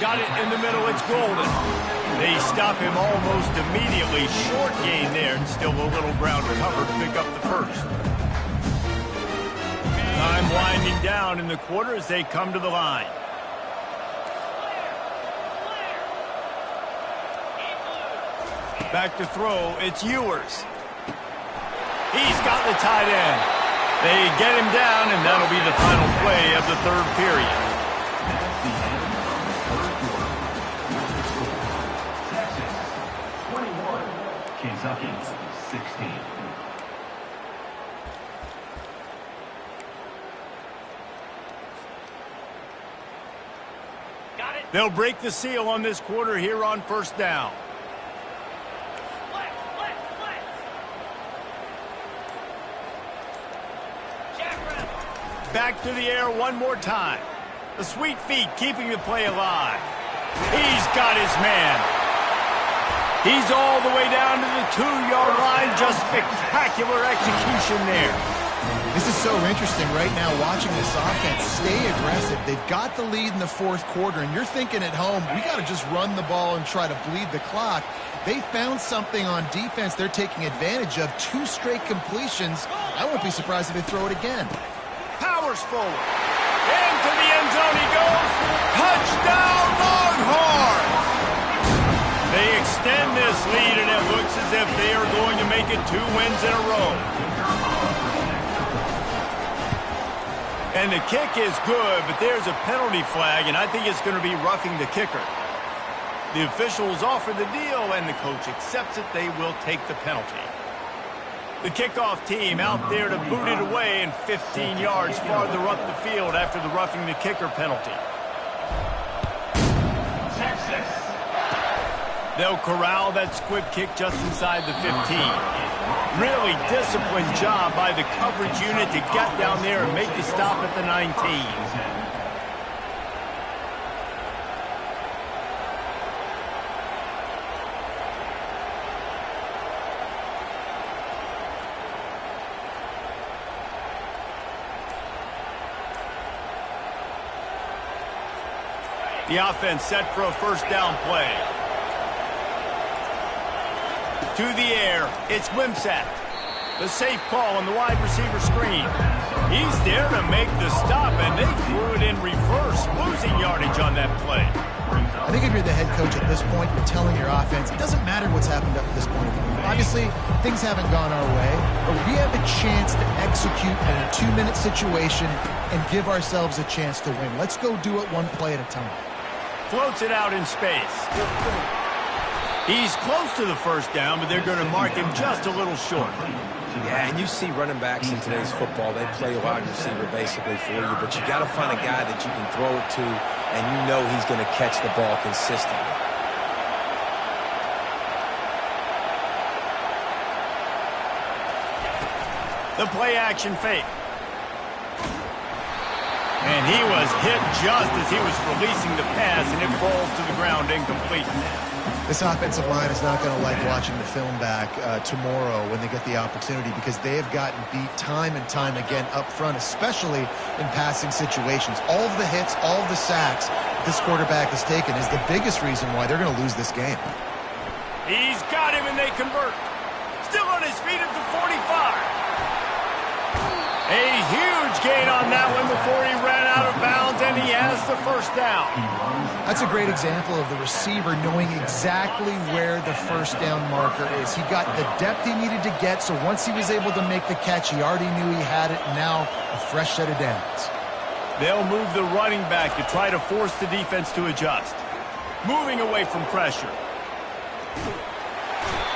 [SPEAKER 1] Got it in the middle. It's Golden. They stop him almost immediately. Short gain there, and still a little ground covered to pick up the 1st. Time winding down in the quarter as they come to the line. Back to throw. It's Ewers. He's got the tight end. They get him down, and that'll be the final play of the 3rd period.
[SPEAKER 4] Kentucky 16.
[SPEAKER 1] They'll break the seal on this quarter here on 1st down. Back to the air one more time. The sweet feet keeping the play alive. He's got his man. He's all the way down to the 2-yard line. Just spectacular execution there.
[SPEAKER 3] This is so interesting right now watching this offense stay aggressive. They've got the lead in the 4th quarter, and you're thinking at home, we got to just run the ball and try to bleed the clock. They found something on defense they're taking advantage of. 2 straight completions. I won't be surprised if they throw it again.
[SPEAKER 1] Powers forward. Into the end zone he goes. Touchdown, Longhorns! They extend this lead, and it looks as if they are going to make it 2 wins in a row. And the kick is good, but there's a penalty flag, and I think it's going to be roughing the kicker. The officials offer the deal, and the coach accepts it. They will take the penalty. The kickoff team out there to boot it away and 15 yards farther up the field after the roughing the kicker penalty.
[SPEAKER 4] Texas.
[SPEAKER 1] They'll corral that squib kick just inside the 15. Really disciplined job by the coverage unit to get down there and make the stop at the 19. The offense set for a first down play. To the air, it's Wimsatt. The safe call on the wide receiver screen. He's there to make the stop, and they threw it in reverse, losing yardage on that play.
[SPEAKER 3] I think if you're the head coach at this point, you're telling your offense, it doesn't matter what's happened up to this point of the game. Obviously, things haven't gone our way, but we have a chance to execute in a 2-minute situation and give ourselves a chance to win. Let's go do it one play at a time.
[SPEAKER 1] Floats it out in space. He's close to the first down, but they're going to mark him just a little short.
[SPEAKER 2] Yeah, and you see running backs in today's football, they play a wide receiver basically for you, but you got to find a guy that you can throw it to, and you know he's going to catch the ball consistently.
[SPEAKER 1] The play action fake. And he was hit just as he was releasing the pass, and it falls to the ground incomplete.
[SPEAKER 3] This offensive line is not going to like watching the film back tomorrow when they get the opportunity, because they have gotten beat time and time again up front, especially in passing situations. All of the hits, all of the sacks this quarterback has taken is the biggest reason why they're going to lose this game.
[SPEAKER 1] He's got him, and they convert. Still on his feet at the 45. A huge gain on that one before he ran out of bounds, and he has the first down.
[SPEAKER 3] That's a great example of the receiver knowing exactly where the first down marker is. He got the depth he needed to get, so once he was able to make the catch, he already knew he had it, and now a fresh set of downs.
[SPEAKER 1] They'll move the running back to try to force the defense to adjust. Moving away from pressure.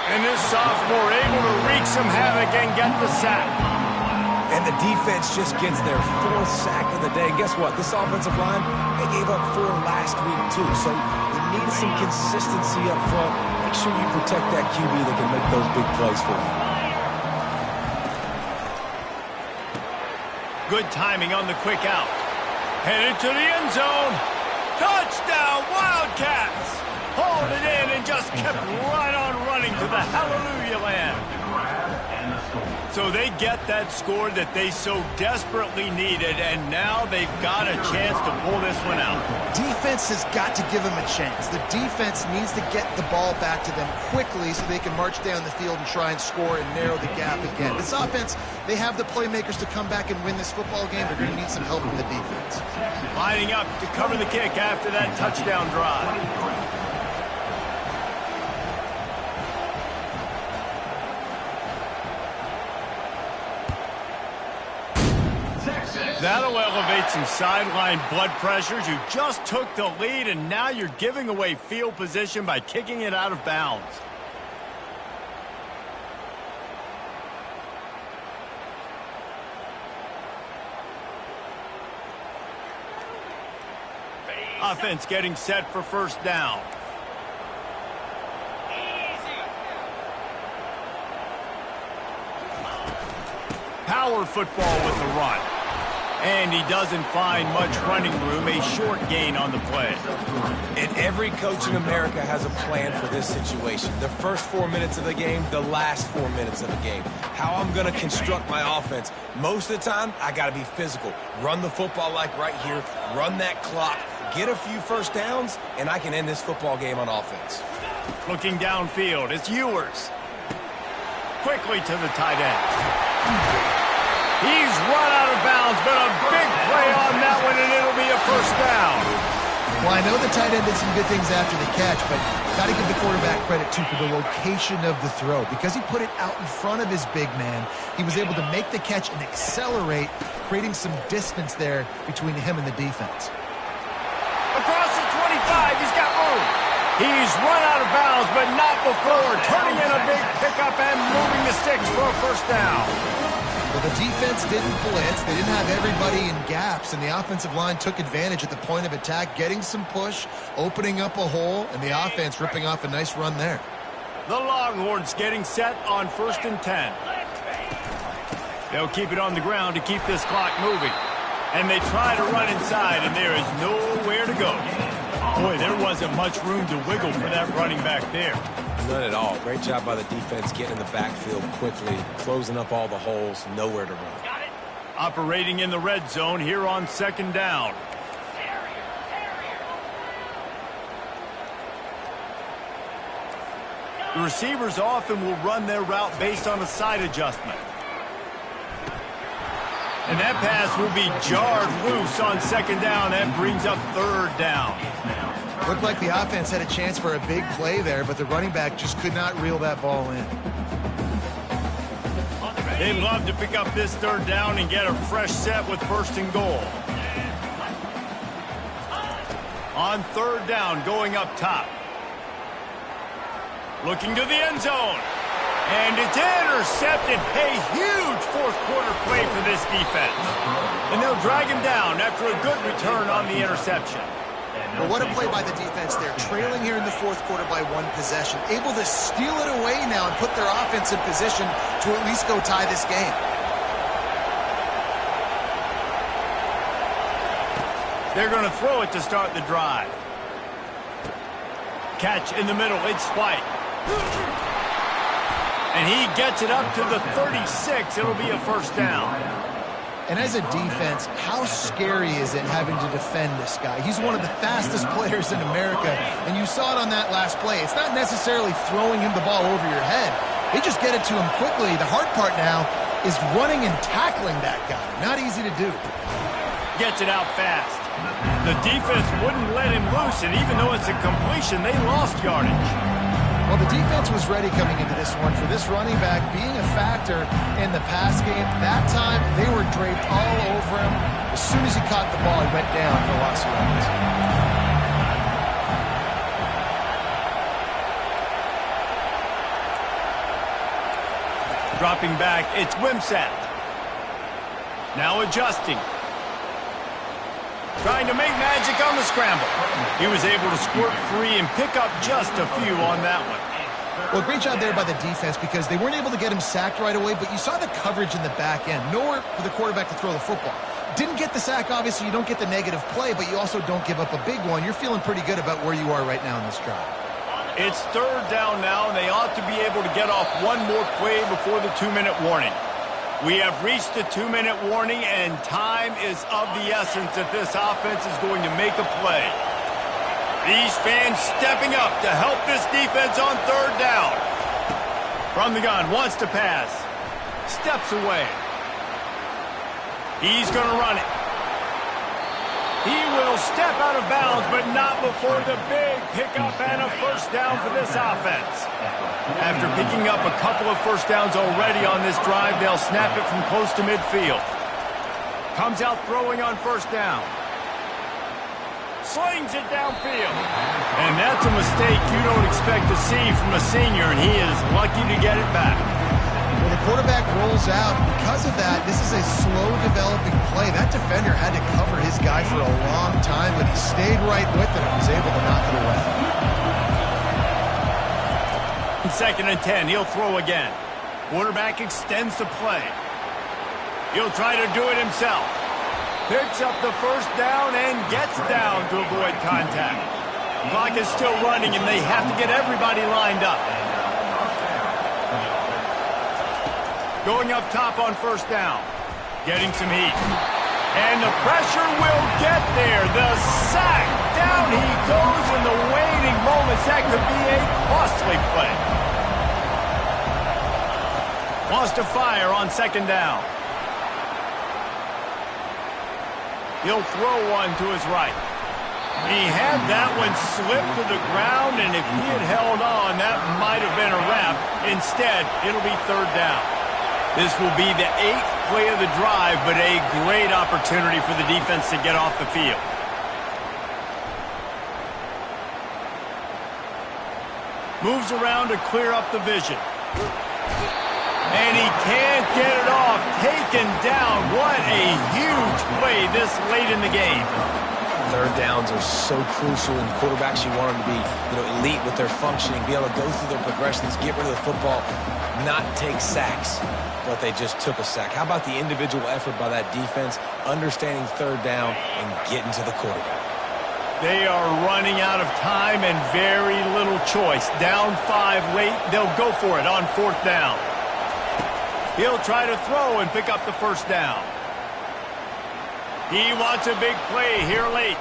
[SPEAKER 1] And this sophomore able to wreak some havoc and get the sack.
[SPEAKER 2] And the defense just gets their 4th sack of the day. And guess what? This offensive line, they gave up 4 last week too. So you need some consistency up front. Make sure you protect that QB that can make those big plays for you.
[SPEAKER 1] Good timing on the quick out. Headed to the end zone. Touchdown, Wildcats! Hauled it in and just kept right on running to the hallelujah land. So they get that score that they so desperately needed, and now they've got a chance to pull this one out.
[SPEAKER 3] Defense has got to give them a chance. The defense needs to get the ball back to them quickly so they can march down the field and try and score and narrow the gap again. This offense, they have the playmakers to come back and win this football game. They're going to need some help from the defense.
[SPEAKER 1] Lining up to cover the kick after that touchdown drive. That'll elevate some sideline blood pressures. You just took the lead, and now you're giving away field position by kicking it out of bounds. Offense getting set for first down. Power football with the run. And he doesn't find much running room, a short gain on the play.
[SPEAKER 2] And every coach in America has a plan for this situation. The first 4 minutes of the game, the last 4 minutes of the game. How I'm going to construct my offense. Most of the time, I got to be physical. Run the football like right here. Run that clock. Get a few first downs, and I can end this football game on offense.
[SPEAKER 1] Looking downfield, it's Ewers. Quickly to the tight end. He's run out of bounds, but a big play on that one, and it'll be a first down.
[SPEAKER 3] Well, I know the tight end did some good things after the catch, but got to give the quarterback credit, too, for the location of the throw. Because he put it out in front of his big man, he was able to make the catch and accelerate, creating some distance there between him and the defense.
[SPEAKER 1] Across the 25, he's got room. He's run out of bounds, but not before turning in a big pickup and moving the sticks for a first down.
[SPEAKER 3] Well, the defense didn't blitz. They didn't have everybody in gaps, and the offensive line took advantage at the point of attack, getting some push, opening up a hole, and the offense ripping off a nice run there.
[SPEAKER 1] The Longhorns getting set on 1st and 10. They'll keep it on the ground to keep this clock moving. And they try to run inside, and there is nowhere to go. Boy, there wasn't much room to wiggle for that running back there.
[SPEAKER 2] None at all. Great job by the defense getting in the backfield quickly, closing up all the holes, nowhere to run.
[SPEAKER 1] Operating in the red zone here on 2nd down. The receivers often will run their route based on a side adjustment. And that pass will be jarred loose on 2nd down. That brings up 3rd down.
[SPEAKER 3] Looked like the offense had a chance for a big play there, but the running back just could not reel that ball in.
[SPEAKER 1] They'd love to pick up this 3rd down and get a fresh set with 1st and goal. On 3rd down, going up top. Looking to the end zone. And it's intercepted. A huge 4th quarter play for this defense. And they'll drag him down after a good return on the interception.
[SPEAKER 3] Well, what a play by the defense there. Trailing here in the 4th quarter by 1 possession. Able to steal it away now and put their offense in position to at least go tie this game.
[SPEAKER 1] They're going to throw it to start the drive. Catch in the middle. It's White. And he gets it up to the 36. It'll be a 1st down.
[SPEAKER 3] And as a defense, how scary is it having to defend this guy? He's one of the fastest players in America, and you saw it on that last play. It's not necessarily throwing him the ball over your head. They just get it to him quickly. The hard part now is running and tackling that guy. Not easy to do.
[SPEAKER 1] Gets it out fast. The defense wouldn't let him loose, and even though it's a completion, they lost yardage.
[SPEAKER 3] Well, the defense was ready coming into this one for this running back being a factor in the pass game. That time, they were draped all over him. As soon as he caught the ball, he went down for loss of yards.
[SPEAKER 1] Dropping back, it's Wimsatt. Now adjusting. Trying to make magic on the scramble. He was able to squirt free and pick up just a few on that one.
[SPEAKER 3] Well, great job there by the defense because they weren't able to get him sacked right away, but you saw the coverage in the back end. Nowhere for the quarterback to throw the football. Didn't get the sack, obviously. You don't get the negative play, but you also don't give up a big one. You're feeling pretty good about where you are right now in this drive.
[SPEAKER 1] It's 3rd down now, and they ought to be able to get off one more play before the 2-minute warning. We have reached the 2-minute warning, and time is of the essence if this offense is going to make a play. These fans stepping up to help this defense on 3rd down. From the gun, wants to pass. Steps away. He's going to run it. He will step out of bounds, but not before the big pickup and a 1st down for this offense. After picking up a couple of 1st downs already on this drive, they'll snap it from close to midfield. Comes out throwing on 1st down. Slings it downfield. And that's a mistake you don't expect to see from a senior, and he is lucky to get it back.
[SPEAKER 3] Well, the quarterback rolls out. Because of that, this is a slow-developing play. That defender had to cover his guy for a long time, but he stayed right with it and was able to knock it away.
[SPEAKER 1] 2nd and 10, he'll throw again. Quarterback extends the play. He'll try to do it himself. Picks up the 1st down and gets down to avoid contact. Clock is still running, and they have to get everybody lined up. Going up top on 1st down. Getting some heat. And the pressure will get there. The sack. Down he goes in the waning moments. That could be a costly play. Wants to fire on 2nd down. He'll throw one to his right. He had that one slip to the ground, and if he had held on, that might have been a wrap. Instead, it'll be third down. This will be the 8th play of the drive, but a great opportunity for the defense to get off the field. Moves around to clear up the vision. And he can't get it off. Taken down. What a huge play this late in the game.
[SPEAKER 2] Third downs are so crucial, and quarterbacks, you want them to be, elite with their functioning, be able to go through their progressions, get rid of the football, not take sacks. But they just took a sack. How about the individual effort by that defense, understanding third down and getting to the quarterback?
[SPEAKER 1] They are running out of time and very little choice. Down 5 late, they'll go for it on 4th down. He'll try to throw and pick up the first down. He wants a big play here late.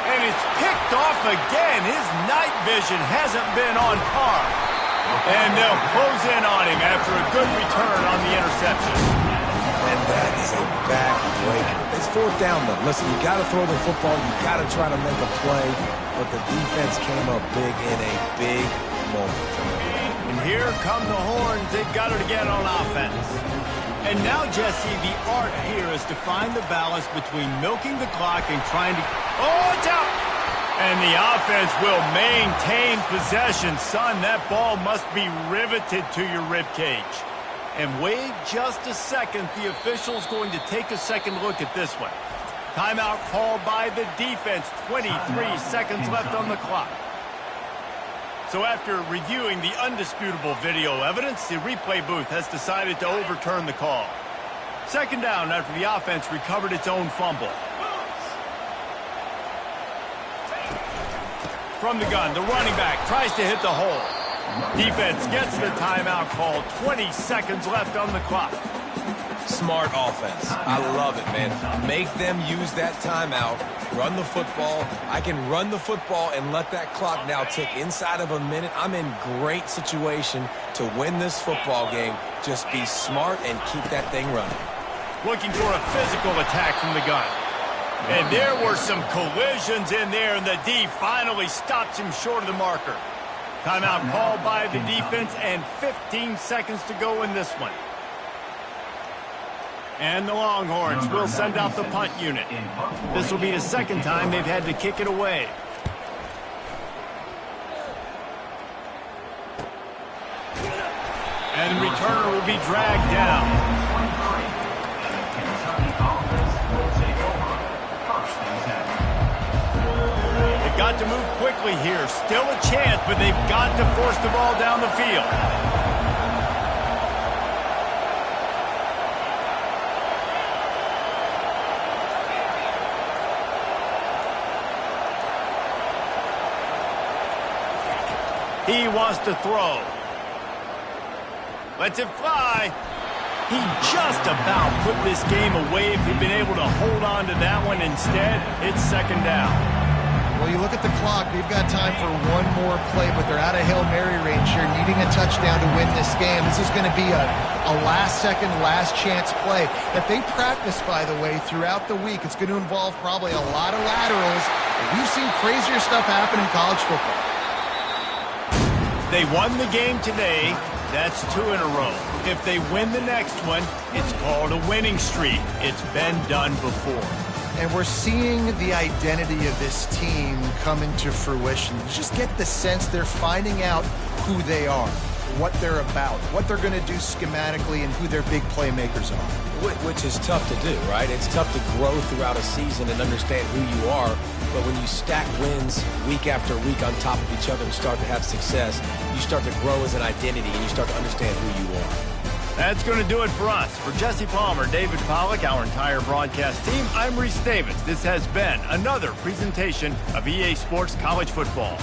[SPEAKER 1] And it's picked off again. His night vision hasn't been on par. And they'll close in on him after a good return on the interception.
[SPEAKER 2] And that is a backbreaker. It's 4th down, though. Listen, you got to throw the football. You got to try to make a play. But the defense came up big in a big moment.
[SPEAKER 1] And here come the horns. They've got it again on offense. And now, Jesse, the art here is to find the balance between milking the clock and trying to... Oh, it's out! And the offense will maintain possession. Son, that ball must be riveted to your ribcage. And wait just a second. The official's going to take a second look at this one. Timeout called by the defense. 23 seconds left on the clock. So after reviewing the undisputable video evidence, the replay booth has decided to overturn the call. Second down after the offense recovered its own fumble. From the gun, the running back tries to hit the hole. Defense gets the timeout call. 20 seconds left on the clock.
[SPEAKER 2] Smart offense. I love it, man. Make them use that timeout. Run the football. I can run the football and let that clock now tick inside of a minute. I'm in great situation to win this football game. Just be smart and keep that thing running.
[SPEAKER 1] Looking for a physical attack from the gun. And there were some collisions in there, and the D finally stops him short of the marker. Timeout called by the defense, and 15 seconds to go in this one. And the Longhorns will send out the punt unit. This will be the second time they've had to kick it away. And the returner will be dragged down. They've got to move quickly here. Still a chance, but they've got to force the ball down the field. He wants to throw. Lets it fly. He just about put this game away if he'd been able to hold on to that one. Instead, it's second down.
[SPEAKER 3] Well, you look at the clock. They've got time for one more play, but they're out of Hail Mary range here, needing a touchdown to win this game. This is going to be a last-second, last-chance play that they practice, by the way, throughout the week. It's going to involve probably a lot of laterals. We've seen crazier stuff happen in college football.
[SPEAKER 1] They won the game today. That's 2 in a row. If they win the next one, it's called a winning streak. It's been done before.
[SPEAKER 3] And we're seeing the identity of this team come into fruition. You just get the sense they're finding out who they are, what they're about, what they're going to do schematically, and who their big playmakers are.
[SPEAKER 2] Which is tough to do, right? It's tough to grow throughout a season and understand who you are. But when you stack wins week after week on top of each other and start to have success, you start to grow as an identity and you start to understand who you are.
[SPEAKER 1] That's going to do it for us. For Jesse Palmer, David Pollack, our entire broadcast team, I'm Reese Davis. This has been another presentation of EA Sports College Football.